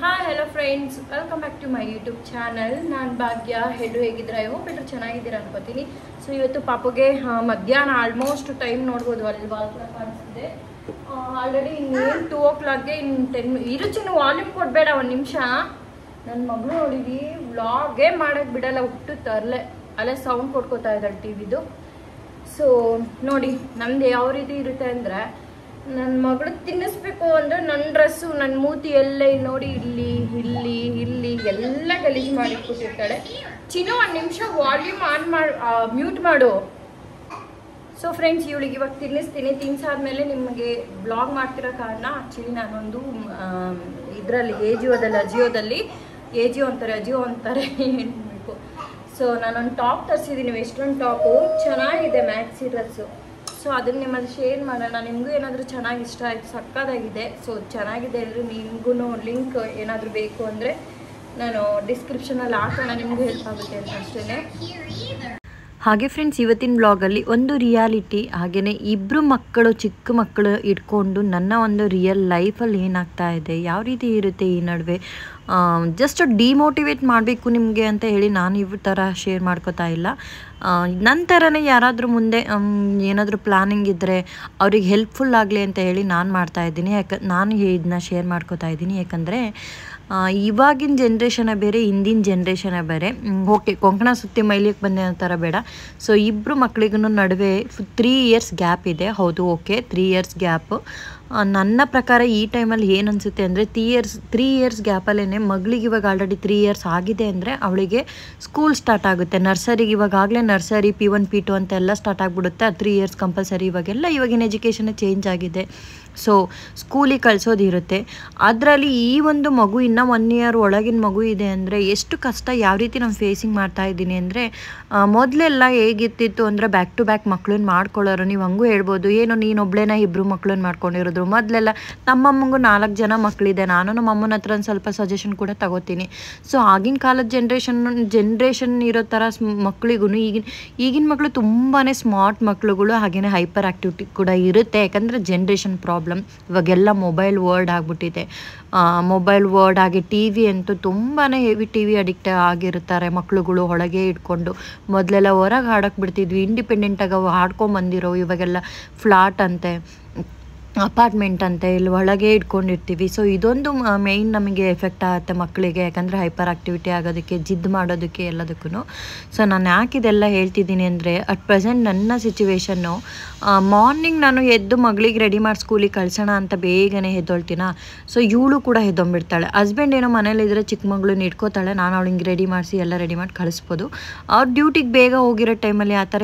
Hi hello friends, welcome back to my YouTube channel. ನಾನು ಭಾಗ್ಯ. ಎಲ್ಲರೂ ಹೇಗಿದ್ದೀರಾ? ಹೋಪ್ ಎಲ್ಲರೂ ಚೆನ್ನಾಗಿದ್ದೀರಾ ಅನ್ಕೋತೀನಿ. ಸೊ ಇವತ್ತು ಪಾಪುಗೆ ಮಧ್ಯಾಹ್ನ ಆಲ್ಮೋಸ್ಟ್ ಟೈಮ್ ನೋಡ್ಬೋದು, ಅಲ್ಲಿ ವಾಲ್ಕ್ಲಾಕ್ ಕಾಣಿಸ್ತಿದೆ. ಆಲ್ರೆಡಿ ಇನ್ನೇನು 2 o'clockಗೆ ಇನ್ನು 10 ಇರುಚಿನ ವಾಲ್ಯೂಮ್ ಕೊಡಬೇಡ ಒಂದು ನಿಮಿಷ. ನನ್ನ ಮಗಳು ನೋಡಿದಿ ವ್ಲಾಗೇ ಮಾಡೋಕ್ಕೆ ಬಿಡಲ್ಲ, ಹುಟ್ಟು ತರಲೆ ಅಲ್ಲೇ ಸೌಂಡ್ ಕೊಟ್ಕೋತಾ ಇದ್ದಾಳೆ ಟಿ ವಿದು. ಸೊ ನೋಡಿ ನಮ್ದು ಯಾವ ರೀತಿ ಇರುತ್ತೆ ಅಂದರೆ, ನನ್ನ ಮಗಳು ತಿನ್ನಿಸ್ಬೇಕು ಅಂದರೆ ನನ್ನ ಡ್ರೆಸ್ಸು ನನ್ನ ಮೂತಿ ಎಲ್ಲೇ ನೋಡಿ ಇಲ್ಲಿ ಇಲ್ಲಿ ಇಲ್ಲಿ ಎಲ್ಲ ಗಲೀಜು ಮಾಡಿಟ್ಬಿಟ್ಟಿರ್ತಾಳೆ. ಚಿನ್ನು ಒಂದು ನಿಮಿಷ ವಾಲ್ಯೂಮ್ ಆನ್ ಮಾಡಿ ಮ್ಯೂಟ್ ಮಾಡು. ಸೊ ಫ್ರೆಂಡ್ಸ್, ಇವಳಿಗೆ ಇವಾಗ ತಿನ್ನಿಸ್ತೀನಿ. ತಿನ್ಸಾದ್ಮೇಲೆ ನಿಮಗೆ ಬ್ಲಾಗ್ ಮಾಡ್ತಿರೋ ಕಾರಣ ಆ್ಯಕ್ಚುಲಿ ನಾನೊಂದು ಇದರಲ್ಲಿ ಅಜಿಯೋ ಅಂತಾರೆ ಹೇಳ್ಬೇಕು. ಸೊ ನಾನೊಂದು ಟಾಪ್ ತರಿಸಿದ್ದೀನಿ, ವೆಸ್ಟ್ರನ್ ಟಾಪು. ಚೆನ್ನಾಗಿದೆ, ಮ್ಯಾಕ್ಸಿ ಡ್ರೆಸ್ಸು. ಸೊ ಅದನ್ನು ನಿಮ್ಮಲ್ಲಿ ಶೇರ್ ಮಾಡೋಣ. ನಿಮಗೂ ಏನಾದರೂ ಚೆನ್ನಾಗಿ ಇಷ್ಟ ಆಯಿತು, ಸಕ್ಕತ್ತಾಗಿದೆ. ಸೊ ಚೆನ್ನಾಗಿದೆ ಅಂದರೆ ನಿಮಗೂ ಲಿಂಕ್ ಏನಾದರೂ ಬೇಕು ಅಂದರೆ ನಾನು ಡಿಸ್ಕ್ರಿಪ್ಷನಲ್ಲಿ ಹಾಕೋಣ, ನಿಮಗೂ ಹೆಲ್ಪ್ ಆಗುತ್ತೆ ಅಂತ ಅಷ್ಟೇ. ಹಾಗೆ ಫ್ರೆಂಡ್ಸ್, ಇವತ್ತಿನ ಬ್ಲಾಗಲ್ಲಿ ಒಂದು ರಿಯಾಲಿಟಿ, ಹಾಗೆಯೇ ಇಬ್ಬರು ಮಕ್ಕಳು, ಚಿಕ್ಕ ಮಕ್ಕಳು ಇಟ್ಕೊಂಡು ನನ್ನ ಒಂದು ರಿಯಲ್ ಲೈಫಲ್ಲಿ ಏನಾಗ್ತಾ ಇದೆ, ಯಾವ ರೀತಿ ಇರುತ್ತೆ ಈ ನಡುವೆ, ಜಸ್ಟ್ ಡಿಮೋಟಿವೇಟ್ ಮಾಡಬೇಕು ನಿಮಗೆ ಅಂತ ಹೇಳಿ ನಾನು ಇವ್ರ ಥರ ಶೇರ್ ಮಾಡ್ಕೋತಾ ಇಲ್ಲ. ನಂತರನೇ ಯಾರಾದರೂ ಮುಂದೆ ಏನಾದರೂ ಪ್ಲಾನಿಂಗ್ ಇದ್ದರೆ ಅವ್ರಿಗೆ ಹೆಲ್ಪ್ಫುಲ್ ಆಗಲಿ ಅಂತ ಹೇಳಿ ನಾನು ಮಾಡ್ತಾಯಿದ್ದೀನಿ. ನಾನು ಇದನ್ನ ಶೇರ್ ಮಾಡ್ಕೋತಾ ಇದ್ದೀನಿ. ಯಾಕಂದರೆ ಇವಾಗಿನ ಜನ್ರೇಷನೇ ಬೇರೆ, ಹಿಂದಿನ ಜನ್ರೇಷನೇ ಬೇರೆ. ಓಕೆ, ಕೊಂಕಣ ಸುತ್ತಿ ಮೈಲಿಗೆ ಬಂದೆ ಥರ ಬೇಡ. ಸೊ ಇಬ್ಬರು ಮಕ್ಕಳಿಗೂ ನಡುವೆ 3 years ಗ್ಯಾಪ್ ಇದೆ. ಹೌದು, ಓಕೆ, 3 years ಗ್ಯಾಪು. ನನ್ನ ಪ್ರಕಾರ ಈ ಟೈಮಲ್ಲಿ ಏನು ಅನಿಸುತ್ತೆ ಅಂದರೆ, 3 years ಗ್ಯಾಪಲ್ಲೇ ಮಗಳಿಗೆ ಇವಾಗ ಆಲ್ರೆಡಿ 3 years ಆಗಿದೆ ಅಂದರೆ ಅವಳಿಗೆ ಸ್ಕೂಲ್ ಸ್ಟಾರ್ಟ್ ಆಗುತ್ತೆ. ನರ್ಸರಿಗೆ ಇವಾಗಲೇ ನರ್ಸರಿ P1 P2 ಅಂತೆಲ್ಲ ಸ್ಟಾರ್ಟ್ ಆಗಿಬಿಡುತ್ತೆ. 3 years ಕಂಪಲ್ಸರಿ. ಇವಾಗಿನ ಎಜುಕೇಷನ್ ಚೇಂಜ್ ಆಗಿದೆ. ಸೊ ಸ್ಕೂಲಿಗೆ ಕಳಿಸೋದಿರುತ್ತೆ. ಅದರಲ್ಲಿ ಈ ಒಂದು ಮಗು ಇನ್ನೂ 1 year ಒಳಗಿನ ಮಗು ಇದೆ ಅಂದರೆ ಎಷ್ಟು ಕಷ್ಟ, ಯಾವ ರೀತಿ ನಾನು ಫೇಸಿಂಗ್ ಮಾಡ್ತಾಯಿದ್ದೀನಿ ಅಂದರೆ, ಮೊದಲೆಲ್ಲ ಹೇಗಿರ್ತಿತ್ತು ಅಂದರೆ ಬ್ಯಾಕ್ ಟು ಬ್ಯಾಕ್ ಮಕ್ಳನ್ನ ಮಾಡ್ಕೊಳ್ಳೋರು. ನೀವು ಹಂಗೂ ಹೇಳ್ಬೋದು, ಏನೋ ನೀನೊಬ್ಳೇನ ಇಬ್ಬರು ಮಕ್ಳನ್ನ ಮಾಡ್ಕೊಂಡಿರೋದು. ಮೊದಲೆಲ್ಲ ನಮ್ಮಮ್ಮಂಗೂ 4 ಜನ ಮಕ್ಕಳಿದೆ. ನಾನು ನಮ್ಮ ಅಮ್ಮನ ಹತ್ರ ಒಂದು ಸ್ವಲ್ಪ ಸಜೆಷನ್ ಕೂಡ ತಗೋತೀನಿ. ಸೊ ಆಗಿನ ಕಾಲದ ಜನ್ರೇಷನ್ ಇರೋ ಥರ ಮಕ್ಕಳಿಗೂ ಈಗಿನ ಮಕ್ಕಳು ತುಂಬಾ ಸ್ಮಾರ್ಟ್ ಮಕ್ಕಳುಗಳು, ಹಾಗೆಯೇ ಹೈಪರ್ ಆ್ಯಕ್ಟಿವಿಟಿ ಕೂಡ ಇರುತ್ತೆ. ಯಾಕಂದರೆ ಜನ್ರೇಷನ್ ಪ್ರಾಬ್ಲಮ್. ಇವಾಗೆಲ್ಲ ಮೊಬೈಲ್ ವರ್ಡ್ ಆಗಿಬಿಟ್ಟಿದೆ. ಮೊಬೈಲ್ ವರ್ಡ್ ಆಗಿ ಟಿ ವಿ ಅಂತೂ ತುಂಬಾ ಹೆವಿ ಟಿ ವಿ ಅಡಿಕ್ಟ್ ಆಗಿರ್ತಾರೆ ಮಕ್ಕಳುಗಳು. ಒಳಗೆ ಇಟ್ಕೊಂಡು ಮೊದಲೆಲ್ಲ ಹೊರಗೆ ಆಡೋಕ್ಕೆ ಬಿಡ್ತಿದ್ವಿ, ಇಂಡಿಪೆಂಡೆಂಟಾಗಿ ಆಡ್ಕೊಂಬಂದಿರೋ. ಇವಾಗೆಲ್ಲ ಫ್ಲಾಟ್ ಅಂತೆ, ಅಪಾರ್ಟ್ಮೆಂಟ್ ಅಂತ ಇಲ್ಲಿ ಒಳಗೆ ಇಟ್ಕೊಂಡಿರ್ತೀವಿ. ಸೊ ಇದೊಂದು ಮೇಯ್ನ್ ನಮಗೆ ಎಫೆಕ್ಟ್ ಆಗುತ್ತೆ ಮಕ್ಕಳಿಗೆ. ಯಾಕಂದರೆ ಹೈಪರ್ ಆ್ಯಕ್ಟಿವಿಟಿ ಆಗೋದಕ್ಕೆ, ಜಿದ್ದು ಮಾಡೋದಕ್ಕೆ ಎಲ್ಲದಕ್ಕೂ. ಸೊ ನಾನು ಯಾಕೆ ಇದೆಲ್ಲ ಹೇಳ್ತಿದ್ದೀನಿ ಅಂದರೆ, ಅಟ್ ಪ್ರೆಸೆಂಟ್ ನನ್ನ ಸಿಚುವೇಶನ್ನು, ಮಾರ್ನಿಂಗ್ ನಾನು ಎದ್ದು ಮಗಳಿಗೆ ರೆಡಿ ಮಾಡಿ ಸ್ಕೂಲಿಗೆ ಕಳ್ಸೋಣ ಅಂತ ಬೇಗನೆ ಎದ್ದೊಳ್ತೀನ. ಸೊ ಇವಳು ಕೂಡ ಎದ್ದೊಂಬಿಡ್ತಾಳೆ. ಹಸ್ಬೆಂಡ್ ಏನೋ ಮನೇಲಿದ್ದರೆ ಚಿಕ್ಕ ಮಗಳನ್ನ ಇಟ್ಕೋತಾಳೆ, ನಾನು ಅವಳಿಗೆ ರೆಡಿ ಮಾಡಿಸಿ ಎಲ್ಲ ರೆಡಿ ಮಾಡಿ ಕಳಿಸ್ಬೋದು. ಅವ್ರ ಡ್ಯೂಟಿಗೆ ಬೇಗ ಹೋಗಿರೋ ಟೈಮಲ್ಲಿ ಆ ಥರ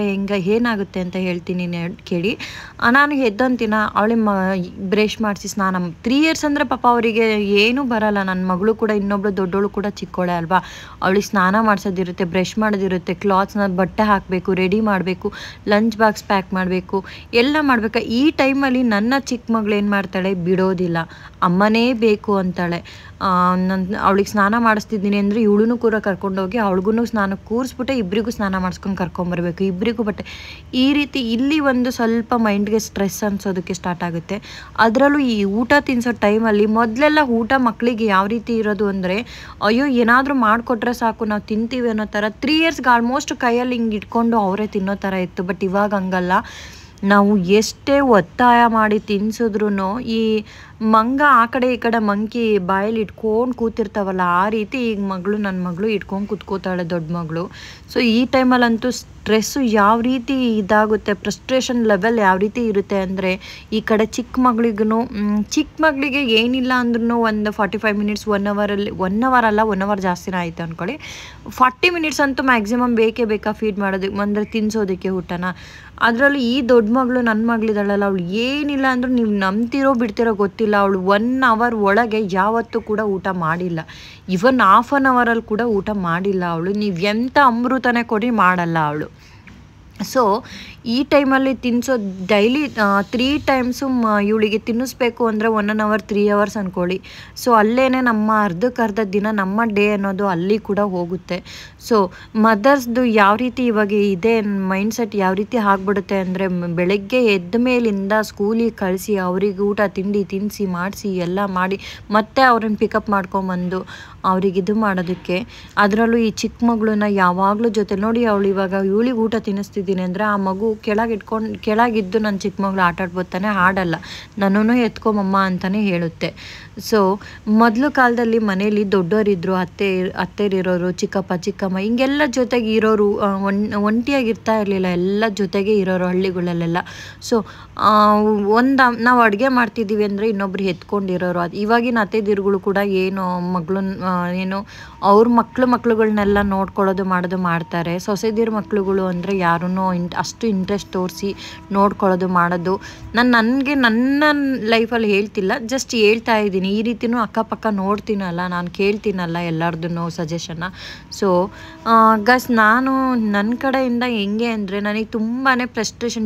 ಏನಾಗುತ್ತೆ ಅಂತ ಹೇಳ್ತೀನಿ ಕೇಳಿ. ನಾನು ಎದ್ದೊಂತಿನ ಅವಳಿಗೆ ಬ್ರಷ್ ಮಾಡಿಸಿ ಸ್ನಾನ. 3 years ಅಂದರೆ ಪಾಪ ಅವರಿಗೆ ಏನೂ ಬರಲ್ಲ. ನನ್ನ ಮಗಳು ಕೂಡ, ಇನ್ನೊಬ್ಳು ದೊಡ್ಡವಳು ಕೂಡ ಚಿಕ್ಕವಳೆ ಅಲ್ವಾ, ಅವಳಿಗೆ ಸ್ನಾನ ಮಾಡಿಸೋದಿರುತ್ತೆ, ಬ್ರಷ್ ಮಾಡೋದಿರುತ್ತೆ, ಕ್ಲಾತ್ಸ್ನ ಬಟ್ಟೆ ಹಾಕಬೇಕು, ರೆಡಿ ಮಾಡಬೇಕು, ಲಂಚ್ ಬಾಕ್ಸ್ ಪ್ಯಾಕ್ ಮಾಡಬೇಕು, ಎಲ್ಲ ಮಾಡಬೇಕು. ಈ ಟೈಮಲ್ಲಿ ನನ್ನ ಚಿಕ್ಕ ಮಗಳು ಏನು ಮಾಡ್ತಾಳೆ, ಬಿಡೋದಿಲ್ಲ, ಅಮ್ಮನೇ ಬೇಕು ಅಂತಾಳೆ. ಅವಳಿಗೆ ಸ್ನಾನ ಮಾಡಿಸ್ತಿದ್ದೀನಿ ಅಂದರೆ ಇವಳೂ ಕೂಡ ಕರ್ಕೊಂಡೋಗಿ ಅವಳಿಗೂ ಸ್ನಾನ ಕೂರಿಸ್ಬಿಟ್ಟೆ ಇಬ್ಬರಿಗೂ ಸ್ನಾನ ಮಾಡಿಸ್ಕೊಂಡು ಕರ್ಕೊಂಬರ್ಬೇಕು, ಇಬ್ಬರಿಗೂ ಬಟ್ಟೆ. ಈ ರೀತಿ ಇಲ್ಲಿ ಒಂದು ಸ್ವಲ್ಪ ಮೈಂಡ್ಗೆ ಸ್ಟ್ರೆಸ್ ಅನ್ಸೋದಕ್ಕೆ ಸ್ಟಾರ್ಟ್ ಆಗುತ್ತೆ. ಅದರಲ್ಲೂ ಈ ಊಟ ತಿನ್ನಿಸೋ ಟೈಮಲ್ಲಿ, ಮೊದಲೆಲ್ಲ ಊಟ ಮಕ್ಕಳಿಗೆ ಯಾವ ರೀತಿ ಇರೋದು ಅಂದರೆ, ಅಯ್ಯೋ ಏನಾದರೂ ಮಾಡಿಕೊಟ್ರೆ ಸಾಕು ನಾವು ತಿಂತೀವಿ ಅನ್ನೋ ಥರ. 3 yearsಗೆ ಆಲ್ಮೋಸ್ಟ್ ಕೈಯಲ್ಲಿ ಹಿಂಗೆ ಇಟ್ಕೊಂಡು ಅವರೇ ತಿನ್ನೋ ಥರ ಇತ್ತು. ಬಟ್ ಇವಾಗ ಹಂಗಲ್ಲ. ನಾವು ಎಷ್ಟೇ ಒತ್ತಾಯ ಮಾಡಿ ತಿನ್ಸಿದ್ರೂ ಈ ಮಂಗ ಆ ಕಡೆ ಈ ಕಡೆ ಮಂಕಿ ಬಾಯಲ್ಲಿ ಇಟ್ಕೊಂಡು ಕೂತಿರ್ತಾವಲ್ಲ, ಆ ರೀತಿ ಈಗ ನನ್ನ ಮಗಳು ಇಟ್ಕೊಂಡು ಕೂತ್ಕೋತಾಳೆ, ದೊಡ್ಡ ಮಗಳು. ಸೊ ಈ ಟೈಮಲ್ಲಂತೂ ಸ್ಟ್ರೆಸ್ಸು ಯಾವ ರೀತಿ ಇದಾಗುತ್ತೆ, ಫ್ರಸ್ಟ್ರೇಷನ್ ಲೆವೆಲ್ ಯಾವ ರೀತಿ ಇರುತ್ತೆ ಅಂದರೆ, ಈ ಕಡೆ ಚಿಕ್ಕ ಮಗಳಿಗೆ ಏನಿಲ್ಲ ಅಂದ್ರೂ ಒಂದು 45 minutes 1 hour ಜಾಸ್ತಿನೇ ಆಯಿತು ಅಂದ್ಕೊಳ್ಳಿ. 40 minutes ಅಂತೂ ಮ್ಯಾಕ್ಸಿಮಮ್ ಬೇಕೇ ಫೀಡ್ ಮಾಡೋದಕ್ಕೆ, ಅಂದರೆ ತಿನ್ನಿಸೋದಕ್ಕೆ ಊಟನ. ಅದರಲ್ಲೂ ಈ ದೊಡ್ಡ ಮಗಳು, ನನ್ನ ಮಗಳಿದ್ದಾಳಲ್ಲ, ಅವಳು ಏನಿಲ್ಲ ಅಂದರೂ ನೀವು ನಂಬ್ತಿರೋ ಬಿಡ್ತಿರೋ ಗೊತ್ತಿಲ್ಲ, ಅವಳು 1 hour ಒಳಗೆ ಯಾವತ್ತೂ ಕೂಡ ಊಟ ಮಾಡಿಲ್ಲ. ಇವನ್ 1/2 hour ಕೂಡ ಊಟ ಮಾಡಿಲ್ಲ ಅವಳು. ನೀವು ಎಂಥ ಅಮೃತನೇ ಕೊಡಿ ಮಾಡಲ್ಲ ಅವಳು. ಸೊ ಈ ಟೈಮಲ್ಲಿ ತಿನ್ನಿಸೋ ಡೈಲಿ 3 ಟೈಮ್ಸು ಇವಳಿಗೆ ತಿನ್ನಿಸ್ಬೇಕು ಅಂದರೆ 1 hour 3 hours ಅಂದ್ಕೊಳ್ಳಿ. ಸೊ ಅಲ್ಲೇ ನಮ್ಮ ಅರ್ಧಕ್ಕರ್ಧ ದಿನ ನಮ್ಮ ಡೇ ಅನ್ನೋದು ಅಲ್ಲಿ ಕೂಡ ಹೋಗುತ್ತೆ. ಸೊ ಮದರ್ಸ್ದು ಯಾವ ರೀತಿ ಇವಾಗ ಇದೆ ಮೈಂಡ್ಸೆಟ್ ಯಾವ ರೀತಿ ಆಗಿಬಿಡುತ್ತೆ ಅಂದರೆ, ಬೆಳಗ್ಗೆ ಎದ್ದ ಮೇಲಿಂದ ಸ್ಕೂಲಿಗೆ ಕಳಿಸಿ ಅವ್ರಿಗೆ ಊಟ ತಿಂಡಿ ತಿನ್ನಿಸಿ ಮಾಡಿಸಿ ಎಲ್ಲ ಮಾಡಿ ಮತ್ತೆ ಅವ್ರನ್ನ ಪಿಕಪ್ ಮಾಡ್ಕೊಂಬಂದು ಅವ್ರಿಗೆ ಇದು ಮಾಡೋದಕ್ಕೆ, ಅದರಲ್ಲೂ ಈ ಚಿಕ್ಕ ಮಗಳನ್ನ ಯಾವಾಗಲೂ ಜೊತೆ ನೋಡಿ, ಅವಳು ಇವಾಗ ಇವಳಿಗೆ ಊಟ ತಿನ್ನಿಸ್ತಿದ್ದೀನಿ ಅಂದರೆ ಆ ಮಗು ಕೆಳಗಿದ್ದು ನನ್ನ ಚಿಕ್ಕ ಮಗಳು ಆಟ ಆಡ್ಬೋತಾನೆ, ಆಡಲ್ಲ, ನನ್ನೂ ಎತ್ಕೊಮಮ್ಮ ಅಂತಲೇ ಹೇಳುತ್ತೆ. ಸೊ ಮೊದಲು ಕಾಲದಲ್ಲಿ ಮನೇಲಿ ದೊಡ್ಡವರಿದ್ದರು, ಅತ್ತೆರಿರೋರು, ಚಿಕ್ಕಪ್ಪ ಚಿಕ್ಕಮ್ಮ ಹಿಂಗೆಲ್ಲ ಜೊತೆಗೆ ಇರೋರು, ಒಂಟಿಯಾಗಿರ್ತಾ ಇರಲಿಲ್ಲ, ಎಲ್ಲ ಜೊತೆಗೆ ಇರೋರು ಹಳ್ಳಿಗಳಲ್ಲೆಲ್ಲ. ಸೊ ನಾವು ಅಡುಗೆ ಮಾಡ್ತಿದ್ದೀವಿ ಅಂದರೆ ಇನ್ನೊಬ್ರು ಎತ್ಕೊಂಡಿರೋರು. ಅದು ಇವಾಗಿನ ಅತ್ತೆದಿರುಗಳು ಕೂಡ ಏನು ಅವ್ರ ಮಕ್ಳುಗಳನ್ನೆಲ್ಲ ನೋಡ್ಕೊಳ್ಳೋದು ಮಾಡೋದು ಮಾಡ್ತಾರೆ. ಸೊಸೆದಿರ ಮಕ್ಳುಗಳು ಅಂದರೆ ಯಾರೂ ಅಷ್ಟು ಇಂಟ್ರೆಸ್ಟ್ ತೋರಿಸಿ ನೋಡ್ಕೊಳ್ಳೋದು ಮಾಡೋದು ನನಗೆ ನನ್ನ ಲೈಫಲ್ಲಿ ಹೇಳ್ತಿಲ್ಲ, ಜಸ್ಟ್ ಹೇಳ್ತಾ ಇದ್ದೀನಿ. ಈ ರೀತಿಯೂ ಅಕ್ಕಪಕ್ಕ ನೋಡ್ತೀನಲ್ಲ, ನಾನು ಕೇಳ್ತೀನಲ್ಲ ಎಲ್ಲರದೂ ಸಜೆಷನ್ನ. ಸೊ ಗಸ್ ನಾನು ನನ್ನ ಕಡೆಯಿಂದ ಹೆಂಗೆ ಅಂದರೆ, ನನಗೆ ತುಂಬಾ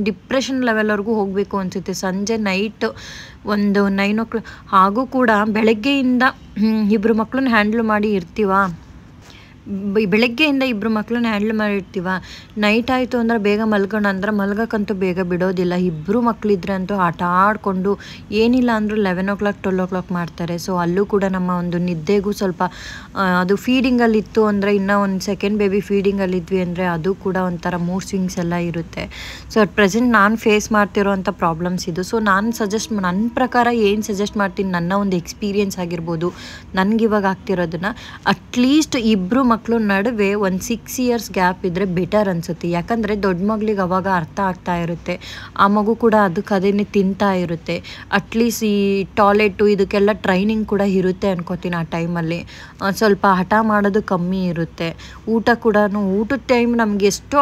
ಡಿಪ್ರೆಷನ್ ಲೆವೆಲ್ವರೆಗೂ ಹೋಗಬೇಕು ಅನಿಸುತ್ತೆ. ಸಂಜೆ ನೈಟ್ ಒಂದು 9 o'clock ಹಾಗೂ ಕೂಡ ಬೆಳಗ್ಗೆಯಿಂದ 2 ಮಕ್ಕಳನ್ನ ಹ್ಯಾಂಡ್ಲ್ ಮಾಡಿ ಇರ್ತೀವ, ಬೆಳಗ್ಗೆಯಿಂದ 2 ಮಕ್ಕಳನ್ನ ಹ್ಯಾಂಡ್ಲ್ ಮಾಡಿರ್ತೀವ. ನೈಟ್ ಆಯಿತು ಅಂದರೆ ಬೇಗ ಮಲ್ಕೊಂಡು ಅಂದ್ರೆ ಮಲ್ಗೋಕ್ಕಂತೂ ಬೇಗ ಬಿಡೋದಿಲ್ಲ. 2 ಮಕ್ಕಳಿದ್ರೆ ಅಂತೂ ಆಟ ಆಡಿಕೊಂಡು ಏನಿಲ್ಲ ಅಂದರೂ 11 o'clock 12 o'clock ಮಾಡ್ತಾರೆ. ಸೊ ಅಲ್ಲೂ ಕೂಡ ನಮ್ಮ ಒಂದು ನಿದ್ದೆಗೂ ಸ್ವಲ್ಪ ಅದು ಫೀಡಿಂಗಲ್ಲಿತ್ತು ಅಂದರೆ, ಇನ್ನೂ ಒಂದು ಸೆಕೆಂಡ್ ಬೇಬಿ ಫೀಡಿಂಗಲ್ಲಿದ್ವಿ ಅಂದರೆ ಅದು ಕೂಡ ಒಂಥರ ಮೂಡ್ ಸ್ವಿಂಗ್ಸ್ ಎಲ್ಲ ಇರುತ್ತೆ. ಸೊ ಅಟ್ ಪ್ರೆಸೆಂಟ್ ನಾನು ಫೇಸ್ ಮಾಡ್ತಿರೋ ಅಂಥ ಪ್ರಾಬ್ಲಮ್ಸ್ ಇದು. ಸೊ ನಾನು ನನ್ನ ಪ್ರಕಾರ ಏನು ಸಜೆಸ್ಟ್ ಮಾಡ್ತೀನಿ, ನನ್ನ ಒಂದು ಎಕ್ಸ್ಪೀರಿಯೆನ್ಸ್ ಆಗಿರ್ಬೋದು, ನನಗಿವಾಗ ಆಗ್ತಿರೋದನ್ನು ಅಟ್ಲೀಸ್ಟ್ 2 ಮಕ್ಕಳು ನಡುವೆ ಒಂದು 6 years ಗ್ಯಾಪ್ ಇದ್ದರೆ ಬೆಟರ್ ಅನಿಸುತ್ತೆ. ಯಾಕಂದರೆ ದೊಡ್ಡ ಮಗಳಿಗೆ ಅವಾಗ ಅರ್ಥ ಆಗ್ತಾ ಇರುತ್ತೆ, ಆ ಮಗು ಕೂಡ ಅದನ್ನೇ ತಿಂತಾ ಇರುತ್ತೆ. ಅಟ್ಲೀಸ್ಟ್ ಈ ಟಾಯ್ಲೆಟು ಇದಕ್ಕೆಲ್ಲ ಟ್ರೈನಿಂಗ್ ಕೂಡ ಇರುತ್ತೆ ಅನ್ಕೋತೀನಿ. ಆ ಟೈಮಲ್ಲಿ ಸ್ವಲ್ಪ ಹಠ ಮಾಡೋದು ಕಮ್ಮಿ ಇರುತ್ತೆ. ಊಟ ಕೂಡ ಊಟದ ಟೈಮ್ ನಮಗೆ ಎಷ್ಟೋ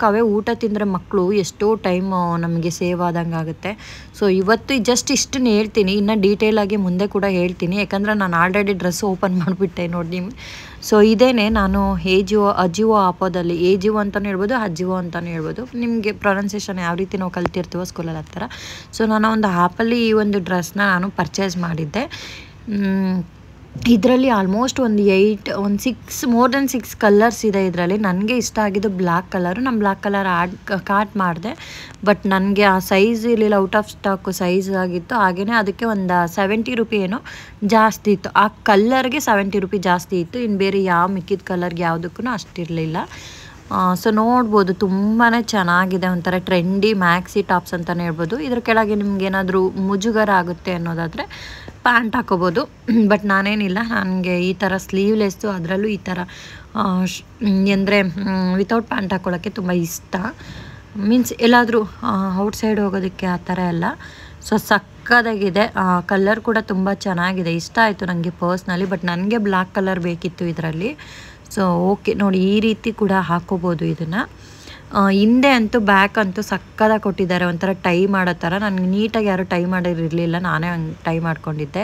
ಅವೇ ಊಟ ತಿಂದರೆ ಮಕ್ಕಳು ಎಷ್ಟೋ ಟೈಮ್ ನಮಗೆ ಸೇವ್ ಆದಂಗೆ ಆಗುತ್ತೆ. ಸೊ ಇವತ್ತು ಜಸ್ಟ್ ಇಷ್ಟನ್ನು ಹೇಳ್ತೀನಿ, ಇನ್ನು ಡೀಟೇಲಾಗಿ ಮುಂದೆ ಕೂಡ ಹೇಳ್ತೀನಿ. ಯಾಕಂದರೆ ನಾನು ಆಲ್ರೆಡಿ ಡ್ರೆಸ್ ಓಪನ್ ಮಾಡಿಬಿಟ್ಟೆ ನೋಡಿ. ಸೊ ಇದೇನೆ ನಾನು ಅಜಿವೋ ಆಪೋದಲ್ಲಿ, ಏಜಿವೋ ಅಂತಲೂ ಹೇಳ್ಬೋದು, ಅಜಿವೋ ಅಂತಲೂ ಹೇಳ್ಬೋದು. ನಿಮಗೆ ಪ್ರೊನೌನ್ಸಿಯೇಷನ್ ಯಾವ ರೀತಿ ನಾವು ಕಲ್ತಿರ್ತೀವೋ ಸ್ಕೂಲಲ್ಲಿ ಆ ಥರ. ಸೊ ನಾನು ಒಂದು ಆ್ಯಪಲ್ಲಿ ಈ ಒಂದು ಡ್ರೆಸ್ನ ನಾನು ಪರ್ಚೇಸ್ ಮಾಡಿದ್ದೆ. ಇದರಲ್ಲಿ ಆಲ್ಮೋಸ್ಟ್ ಒಂದು 6 more than 6 ಕಲರ್ಸ್ ಇದೆ ಇದರಲ್ಲಿ. ನನಗೆ ಇಷ್ಟ ಆಗಿದ್ದು ಬ್ಲ್ಯಾಕ್ ಕಲರು. ನಾನು ಬ್ಲ್ಯಾಕ್ ಕಲರ್ ಕಾರ್ಟ್ ಮಾಡಿದೆ, ಬಟ್ ನನಗೆ ಆ ಸೈಜ್ ಇರಲಿಲ್ಲ, ಔಟ್ ಆಫ್ ಸ್ಟಾಕು ಸೈಜ್ ಆಗಿತ್ತು. ಹಾಗೆಯೇ ಅದಕ್ಕೆ ಒಂದು 70 ರೂಪಾಯಿ ಏನೋ ಜಾಸ್ತಿ ಇತ್ತು. ಆ ಕಲ್ಲರ್ಗೆ 70 ರೂಪಾಯಿ ಜಾಸ್ತಿ ಇತ್ತು. ಇನ್ನು ಬೇರೆ ಮಿಕ್ಕಿದ ಕಲರ್ಗೆ ಯಾವುದಕ್ಕೂ ಅಷ್ಟಿರಲಿಲ್ಲ. ಸೊ ನೋಡ್ಬೋದು ತುಂಬಾ ಚೆನ್ನಾಗಿದೆ, ಒಂಥರ ಟ್ರೆಂಡಿ ಮ್ಯಾಕ್ಸಿ ಟಾಪ್ಸ್ ಅಂತಲೇ ಹೇಳ್ಬೋದು. ಇದ್ರ ಕೆಳಗೆ ನಿಮ್ಗೇನಾದರೂ ಮುಜುಗರ ಆಗುತ್ತೆ ಅನ್ನೋದಾದರೆ ಪ್ಯಾಂಟ್ ಹಾಕೋಬೋದು, ಬಟ್ ನಾನೇನಿಲ್ಲ, ನನಗೆ ಈ ಥರ ಸ್ಲೀವ್ಲೆಸ್ಸು ಅದರಲ್ಲೂ ಈ ಥರ ಅಂದರೆ ವಿತೌಟ್ ಪ್ಯಾಂಟ್ ಹಾಕ್ಕೊಳ್ಳೋಕ್ಕೆ ತುಂಬ ಇಷ್ಟ. ಮೀನ್ಸ್ ಎಲ್ಲಾದರೂ ಔಟ್ಸೈಡ್ ಹೋಗೋದಕ್ಕೆ ಆ ಥರ ಎಲ್ಲ. ಸೊ ಸಕ್ಕದಾಗಿದೆ, ಕಲರ್ ಕೂಡ ತುಂಬ ಚೆನ್ನಾಗಿದೆ, ಇಷ್ಟ ಆಯಿತು ನನಗೆ ಪರ್ಸ್ನಲಿ. ಬಟ್ ನನಗೆ ಬ್ಲ್ಯಾಕ್ ಕಲರ್ ಬೇಕಿತ್ತು ಇದರಲ್ಲಿ. ಸೊ ಓಕೆ ನೋಡಿ, ಈ ರೀತಿ ಕೂಡ ಹಾಕೋಬೋದು ಇದನ್ನು. ಹಿಂದೆ ಅಂತೂ ಬ್ಯಾಕ್ ಅಂತೂ ಸಕ್ಕದಾಗಿ ಕೊಟ್ಟಿದ್ದಾರೆ, ಒಂಥರ ಟೈ ಮಾಡೋ ಥರ. ನನಗೆ ನೀಟಾಗಿ ಯಾರೂ ಟೈ ಮಾಡಿರಲಿಲ್ಲ, ನಾನೇ ಹಂಗೆ ಟೈ ಮಾಡ್ಕೊಂಡಿದ್ದೆ.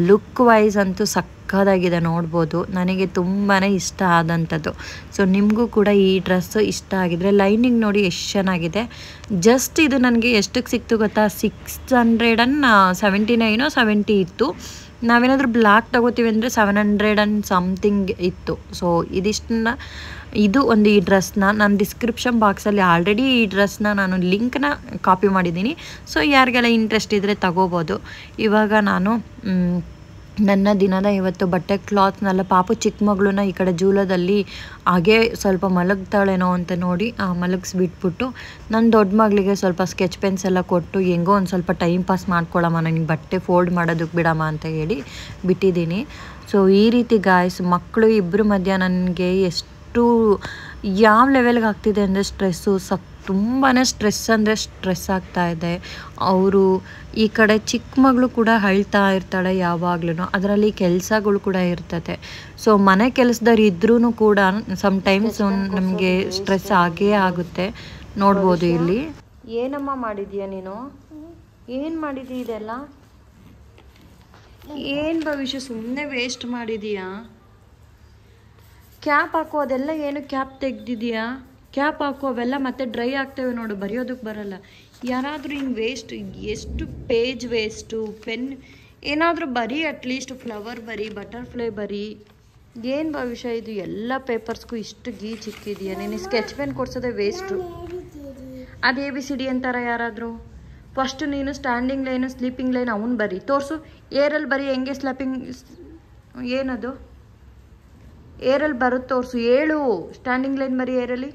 ಲುಕ್ ವೈಸ್ ಅಂತೂ ಸಕ್ಕದಾಗಿದೆ, ನೋಡ್ಬೋದು. ನನಗೆ ತುಂಬಾ ಇಷ್ಟ ಆದಂಥದ್ದು. ಸೊ ನಿಮಗೂ ಕೂಡ ಈ ಡ್ರೆಸ್ಸು ಇಷ್ಟ ಆಗಿದ್ರೆ ಲೈನಿಂಗ್ ನೋಡಿ ಎಷ್ಟು ಚೆನ್ನಾಗಿದೆ. ಜಸ್ಟ್ ಇದು ನನಗೆ ಎಷ್ಟಕ್ಕೆ ಸಿಕ್ತು ಗೊತ್ತಾ, 679 70 ಇತ್ತು. ನಾವೇನಾದರೂ ಬ್ಲ್ಯಾಕ್ ತೊಗೋತೀವಿ ಅಂದರೆ 700 and something ಇತ್ತು. ಸೊ ಇದು ಒಂದು ಈ ಡ್ರೆಸ್ನ ನಾನು ಡಿಸ್ಕ್ರಿಪ್ಷನ್ ಬಾಕ್ಸಲ್ಲಿ ಆಲ್ರೆಡಿ ಈ ಡ್ರೆಸ್ನ ನಾನು ಲಿಂಕ್ನ ಕಾಪಿ ಮಾಡಿದ್ದೀನಿ. ಸೊ ಯಾರಿಗೆಲ್ಲ ಇಂಟ್ರೆಸ್ಟ್ ಇದ್ದರೆ ತಗೋಬೋದು. ಇವಾಗ ನಾನು ನನ್ನ ದಿನದ ಇವತ್ತು ಬಟ್ಟೆ ಕ್ಲಾತ್ನೆಲ್ಲ, ಪಾಪು ಚಿಕ್ಕ ಮಗಳನ್ನ ಈ ಕಡೆ ಜೂಲದಲ್ಲಿ ಹಾಗೇ ಸ್ವಲ್ಪ ಮಲಗ್ತಾಳೇನೋ ಅಂತ ನೋಡಿ ಮಲಗಿಸ್ಬಿಟ್ಬಿಟ್ಟು, ನನ್ನ ದೊಡ್ಡ ಮಗಳಿಗೆ ಸ್ವಲ್ಪ ಸ್ಕೆಚ್ ಪೆನ್ಸ್ ಎಲ್ಲ ಕೊಟ್ಟು ಹೆಂಗೋ ಒಂದು ಸ್ವಲ್ಪ ಟೈಮ್ ಪಾಸ್ ಮಾಡ್ಕೊಳ್ಳಮ್ಮ, ನನಗೆ ಬಟ್ಟೆ ಫೋಲ್ಡ್ ಮಾಡೋದಕ್ಕೆ ಬಿಡಮ್ಮ ಅಂತ ಹೇಳಿ ಬಿಟ್ಟಿದ್ದೀನಿ. ಸೊ ಈ ರೀತಿ ಗಾಯ್ಸ್, ಮಕ್ಕಳು 2 ಮಧ್ಯ ನನಗೆ ಎಷ್ಟು ಯಾವ ಲೆವೆಲ್ಗೆ ಆಗ್ತಿದೆ ಅಂದರೆ ಸ್ಟ್ರೆಸ್ಸು, ತುಂಬಾ ಸ್ಟ್ರೆಸ್ ಅಂದರೆ ಸ್ಟ್ರೆಸ್ ಆಗ್ತಾಯಿದೆ. ಅವರು ಈ ಕಡೆ ಚಿಕ್ಕ ಮಗಳು ಕೂಡ ಅಳ್ತಾ ಇರ್ತಾಳೆ ಯಾವಾಗ್ಲೂ, ಅದರಲ್ಲಿ ಕೆಲಸಗಳು ಕೂಡ ಇರ್ತದೆ. ಸೊ ಮನೆ ಕೆಲಸದವ್ರು ಇದ್ರೂ ಕೂಡ ಸಮ್ಟೈಮ್ಸ್ ನಮಗೆ ಸ್ಟ್ರೆಸ್ ಆಗೇ ಆಗುತ್ತೆ. ನೋಡ್ಬೋದು ಇಲ್ಲಿ. ಏನಮ್ಮ ಮಾಡಿದೀಯ ನೀನು? ಏನು ಮಾಡಿದೀಯ ಇದೆಲ್ಲ? ಏನು ಭವಿಷ್ಯ ಸುಮ್ಮನೆ ವೇಸ್ಟ್ ಮಾಡಿದೀಯಾ? ಕ್ಯಾಪ್ ಹಾಕೋ, ಅದೆಲ್ಲ ಏನು ಕ್ಯಾಪ್ ತೆಗ್ದಿದೀಯಾ? ಕ್ಯಾಪ್ ಹಾಕು, ಅವೆಲ್ಲ ಮತ್ತೆ ಡ್ರೈ ಆಗ್ತೇವೆ ನೋಡು, ಬರೆಯೋದಕ್ಕೆ ಬರಲ್ಲ. ಯಾರಾದರೂ ಹಿಂಗೆ ವೇಸ್ಟ್, ಎಷ್ಟು ಪೇಜ್ ವೇಸ್ಟು, ಪೆನ್ ಏನಾದರೂ ಬರೀ, ಅಟ್ಲೀಸ್ಟ್ ಫ್ಲವರ್ ಬರೀ, ಬಟರ್ಫ್ಲೈ ಬರೀ. ಏನು ಭವಿಷ್ಯ ಇದು, ಎಲ್ಲ ಪೇಪರ್ಸ್ಗೂ ಇಷ್ಟು ಗೀಚಿಕ್ಕಿದೆಯಾ? ನೀನು ಸ್ಕೆಚ್ ಪೆನ್ ಕೊಡ್ಸೋದೇ ವೇಸ್ಟು. ಅದು ABCD ಅಂತಾರ ಯಾರಾದರೂ? ಫಸ್ಟು ನೀನು ಸ್ಟ್ಯಾಂಡಿಂಗ್ ಲೈನು, ಸ್ಲೀಪಿಂಗ್ ಲೈನ್ ಅವನು ಬರೀ, ತೋರಿಸು. ಏರಲ್ಲಿ ಬರೀ, ಹೆಂಗೆ ಸ್ಲೀಪಿಂಗ್, ಏನದು ಏರಲ್ಲಿ ಬರುತ್ತೆ ತೋರಿಸು, ಏಳು. ಸ್ಟ್ಯಾಂಡಿಂಗ್ ಲೈನ್ ಬರೀ ಏರಲ್ಲಿ,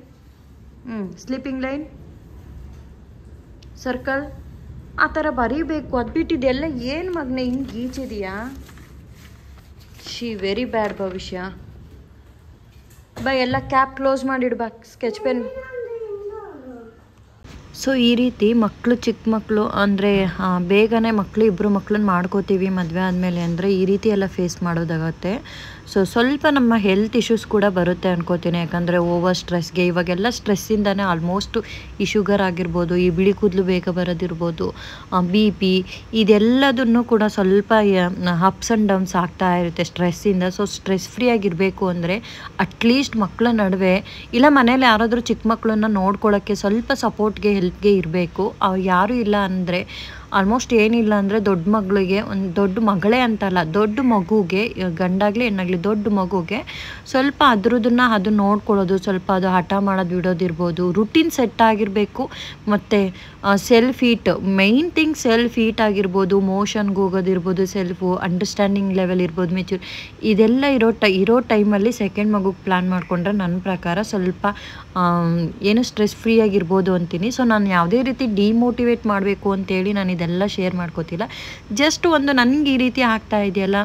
ಸ್ಲೀಪಿಂಗ್ ಲೈನ್, ಸರ್ಕಲ್, ಆ ಥರ ಬರೀಬೇಕು. ಅದು ಬಿಟ್ಟಿದೆಲ್ಲ ಏನು ಮಗನೆ ಹಿಂಗೆ ಗೀಚಿದೆಯಾ? ವೆರಿ ಬ್ಯಾಡ್ ಭವಿಷ್ಯ. ಬಾ ಎಲ್ಲ ಕ್ಯಾಪ್ ಕ್ಲೋಸ್ ಮಾಡಿಡ್ಬಾ, ಸ್ಕೆಚ್ ಪೆನ್. ಸೊ ಈ ರೀತಿ ಮಕ್ಕಳು, ಚಿಕ್ಕ ಮಕ್ಕಳು ಅಂದರೆ ಬೇಗನೆ ಮಕ್ಕಳು, ಇಬ್ಬರು ಮಕ್ಕಳನ್ನ ಮಾಡ್ಕೋತೀವಿ ಮದುವೆ ಆದಮೇಲೆ ಅಂದರೆ ಈ ರೀತಿ ಎಲ್ಲ ಫೇಸ್ ಮಾಡೋದಾಗತ್ತೆ. ಸೊ ಸ್ವಲ್ಪ ನಮ್ಮ ಹೆಲ್ತ್ ಇಶ್ಯೂಸ್ ಕೂಡ ಬರುತ್ತೆ ಅನ್ಕೋತೀನಿ. ಯಾಕಂದರೆ ಓವರ್ ಸ್ಟ್ರೆಸ್ಗೆ, ಇವಾಗೆಲ್ಲ ಸ್ಟ್ರೆಸ್ಸಿಂದನೇ ಆಲ್ಮೋಸ್ಟು ಈ ಶುಗರ್ ಆಗಿರ್ಬೋದು, ಈ ಬಿಳಿ ಕೂದಲು ಬೇಗ ಬರೋದಿರ್ಬೋದು, BP, ಇದೆಲ್ಲದನ್ನು ಕೂಡ ಸ್ವಲ್ಪ ಅಪ್ಸ್ ಆ್ಯಂಡ್ ಡೌನ್ಸ್ ಆಗ್ತಾ ಇರುತ್ತೆ ಸ್ಟ್ರೆಸ್ಸಿಂದ. ಸೊ ಸ್ಟ್ರೆಸ್ ಫ್ರೀ ಆಗಿರಬೇಕು ಅಂದರೆ ಅಟ್ಲೀಸ್ಟ್ ಮಕ್ಕಳ ನಡುವೆ, ಇಲ್ಲ ಮನೇಲಿ ಯಾರಾದರೂ ಚಿಕ್ಕ ಮಕ್ಕಳನ್ನ ನೋಡ್ಕೊಳ್ಳೋಕ್ಕೆ ಸ್ವಲ್ಪ ಸಪೋರ್ಟ್ಗೆ, ಹೆಲ್ಪ್ಗೆ ಇರಬೇಕು. ಅವ್ರು ಯಾರೂ ಇಲ್ಲ ಅಂದರೆ ಆಲ್ಮೋಸ್ಟ್ ಏನಿಲ್ಲ ಅಂದರೆ ದೊಡ್ಡ ಮಗಳಿಗೆ, ಒಂದು ದೊಡ್ಡ ಮಗಳೇ ಅಂತಲ್ಲ, ದೊಡ್ಡ ಮಗುಗೆ, ಗಂಡಾಗಲಿ ಹೆಣ್ಣಾಗಲಿ ದೊಡ್ಡ ಮಗುಗೆ ಸ್ವಲ್ಪ ಅದು ನೋಡ್ಕೊಳ್ಳೋದು, ಸ್ವಲ್ಪ ಅದು ಹಠ ಮಾಡೋದು ಬಿಡೋದಿರ್ಬೋದು, ರುಟೀನ್ ಸೆಟ್ ಆಗಿರಬೇಕು. ಮತ್ತು self heat, main thing self heat ಆಗಿರ್ಬೋದು, ಮೋಷನ್ಗೆ ಹೋಗೋದಿರ್ಬೋದು, ಸೆಲ್ಫು ಅಂಡರ್ಸ್ಟ್ಯಾಂಡಿಂಗ್ ಲೆವೆಲ್ ಇರ್ಬೋದು, ಮೆಚೂರ್, ಇದೆಲ್ಲ ಇರೋ ಟೈಮಲ್ಲಿ ಸೆಕೆಂಡ್ ಮಗುಗೆ ಪ್ಲ್ಯಾನ್ ಮಾಡಿಕೊಂಡ್ರೆ ನನ್ನ ಪ್ರಕಾರ ಸ್ವಲ್ಪ ಏನು ಸ್ಟ್ರೆಸ್ ಫ್ರೀ ಆಗಿರ್ಬೋದು ಅಂತೀನಿ. ಸೊ ನಾನು ಯಾವುದೇ ರೀತಿ ಡಿಮೋಟಿವೇಟ್ ಮಾಡಬೇಕು ಅಂತೇಳಿ ನಾನು ಇದೆಲ್ಲ ಶೇರ್ ಮಾಡ್ಕೋತಿಲ್ಲ. ಜಸ್ಟ್ ಒಂದು ನನಗೆ ಈ ರೀತಿ ಆಗ್ತಾ ಇದೆಯಲ್ಲ,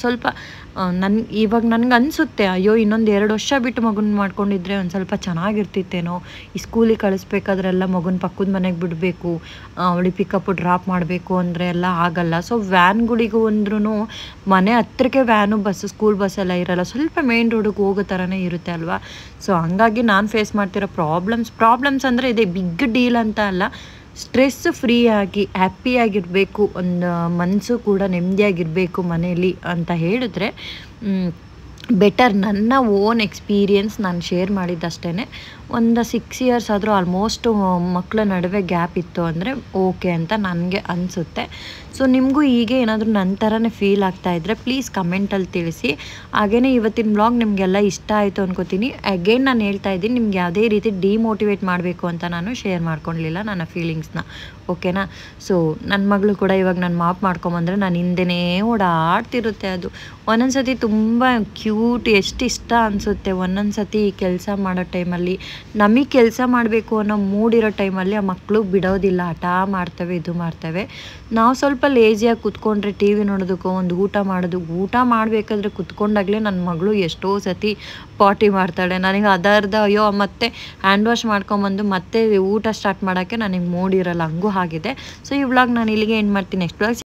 ಸ್ವಲ್ಪ ಇವಾಗ ನನಗೆ ಅನಿಸುತ್ತೆ, ಅಯ್ಯೋ ಇನ್ನೊಂದು 2 ವರ್ಷ ಬಿಟ್ಟು ಮಗುನ ಮಾಡ್ಕೊಂಡಿದ್ರೆ ಒಂದು ಸ್ವಲ್ಪ ಚೆನ್ನಾಗಿರ್ತಿತ್ತೇನೋ. ಈ ಸ್ಕೂಲಿಗೆ ಕಳಿಸ್ಬೇಕಾದ್ರೆಲ್ಲ ಮಗುನ ಪಕ್ಕದ ಮನೆಗೆ ಬಿಡಬೇಕು, ಅವಳಿಗೆ ಪಿಕಪ್ ಡ್ರಾಪ್ ಮಾಡಬೇಕು ಅಂದರೆ ಎಲ್ಲ ಆಗಲ್ಲ. ಸೊ ವ್ಯಾನ್ಗಳಿಗೂ ಅಂದ್ರೂ ಮನೆ ಹತ್ರಕ್ಕೆ ವ್ಯಾನು, ಬಸ್ಸು, ಸ್ಕೂಲ್ ಬಸ್ ಎಲ್ಲ ಇರೋಲ್ಲ, ಸ್ವಲ್ಪ ಮೇನ್ ರೋಡಿಗೆ ಹೋಗೋ ಥರನೇ ಇರುತ್ತೆ ಅಲ್ವಾ. ಸೊ ಹಂಗಾಗಿ ನಾನು ಫೇಸ್ ಮಾಡ್ತಿರೋ ಪ್ರಾಬ್ಲಮ್ಸ್ ಅಂದರೆ ಇದೆ, ಬಿಗ್ ಡೀಲ್ ಅಂತ ಅಲ್ಲ. ಸ್ಟ್ರೆಸ್ ಫ್ರೀ ಆಗಿ ಹ್ಯಾಪಿಯಾಗಿರಬೇಕು, ಒಂದು ಮನಸ್ಸು ಕೂಡ ನೆಮ್ಮದಿಯಾಗಿರಬೇಕು ಮನೆಯಲ್ಲಿ ಅಂತ ಹೇಳಿದ್ರೆ ಬೆಟರ್. ನನ್ನ ಓನ್ ಎಕ್ಸ್ಪೀರಿಯನ್ಸ್ ನಾನು ಶೇರ್ ಮಾಡಿದ್ದಷ್ಟೇ. ಒಂದು 6 ಇಯರ್ಸ್ ಆದರೂ ಆಲ್ಮೋಸ್ಟು ಮಕ್ಕಳ ನಡುವೆ ಗ್ಯಾಪ್ ಇತ್ತು ಅಂದರೆ ಓಕೆ ಅಂತ ನನಗೆ ಅನಿಸುತ್ತೆ. ಸೊ ನಿಮಗೂ ಹೀಗೆ ಏನಾದರೂ ನನ್ನ ಥರನೇ ಫೀಲ್ ಆಗ್ತಾಯಿದ್ರೆ ಪ್ಲೀಸ್ ಕಮೆಂಟಲ್ಲಿ ತಿಳಿಸಿ. ಹಾಗೆಯೇ ಇವತ್ತಿನ ಬ್ಲಾಗ್ ನಿಮಗೆಲ್ಲ ಇಷ್ಟ ಆಯಿತು ಅನ್ಕೋತೀನಿ. ಅಗೇನ್ ನಾನು ಹೇಳ್ತಾ ಇದ್ದೀನಿ, ನಿಮ್ಗೆ ಯಾವುದೇ ರೀತಿ ಡಿಮೋಟಿವೇಟ್ ಮಾಡಬೇಕು ಅಂತ ನಾನು ಶೇರ್ ಮಾಡ್ಕೊಳ್ಳಲಿಲ್ಲ ನನ್ನ ಫೀಲಿಂಗ್ಸ್ನ, ಓಕೆನಾ. ಸೊ ನನ್ನ ಮಗಳು ಕೂಡ ಇವಾಗ ನಾನು ಮಾಪ್ ಮಾಡ್ಕೊಂಬಂದರೆ ನಾನು ಹಿಂದೆನೇ ಓಡಾಡ್ತಿರುತ್ತೆ. ಅದು ಒಂದೊಂದು ಸತಿ ತುಂಬ ಕ್ಯೂಟ್, ಎಷ್ಟು ಇಷ್ಟ ಅನಿಸುತ್ತೆ. ಒಂದೊಂದು ಸತಿ ಕೆಲಸ ಮಾಡೋ ಟೈಮಲ್ಲಿ, ನಮಗೆ ಕೆಲಸ ಮಾಡಬೇಕು ಅನ್ನೋ ಮೂಡಿರೋ ಟೈಮಲ್ಲಿ ಆ ಮಕ್ಕಳು ಬಿಡೋದಿಲ್ಲ, ಹಠ ಮಾಡ್ತವೆ, ಇದು ಮಾಡ್ತವೆ. ನಾವು ಸ್ವಲ್ಪ ಲೇಜಿಯಾಗಿ ಕೂತ್ಕೊಂಡ್ರೆ ಟಿ ವಿ ನೋಡೋದಕ್ಕೋ, ಒಂದು ಊಟ ಮಾಡಬೇಕಾದ್ರೆ ಕೂತ್ಕೊಂಡಾಗಲೇ ನನ್ನ ಮಗಳು ಎಷ್ಟೋ ಸತಿ ಪಾಟಿ ಮಾಡ್ತಾಳೆ. ನನಗೆ ಅದರ್ಧ ಅಯ್ಯೋ ಮತ್ತೆ ಹ್ಯಾಂಡ್ ವಾಶ್ ಮಾಡ್ಕೊಂಬಂದು ಮತ್ತೆ ಊಟ ಸ್ಟಾರ್ಟ್ ಮಾಡೋಕ್ಕೆ ನನಗೆ ಮೂಡಿರಲ್ಲ, ಹಂಗೂ ಆಗಿದೆ. ಸೊ ಈ ವ್ಲಾಗ್ ನಾನು ಇಲ್ಲಿಗೆ ಎಂಡ್ ಮಾಡ್ತೀನಿ. Next vlog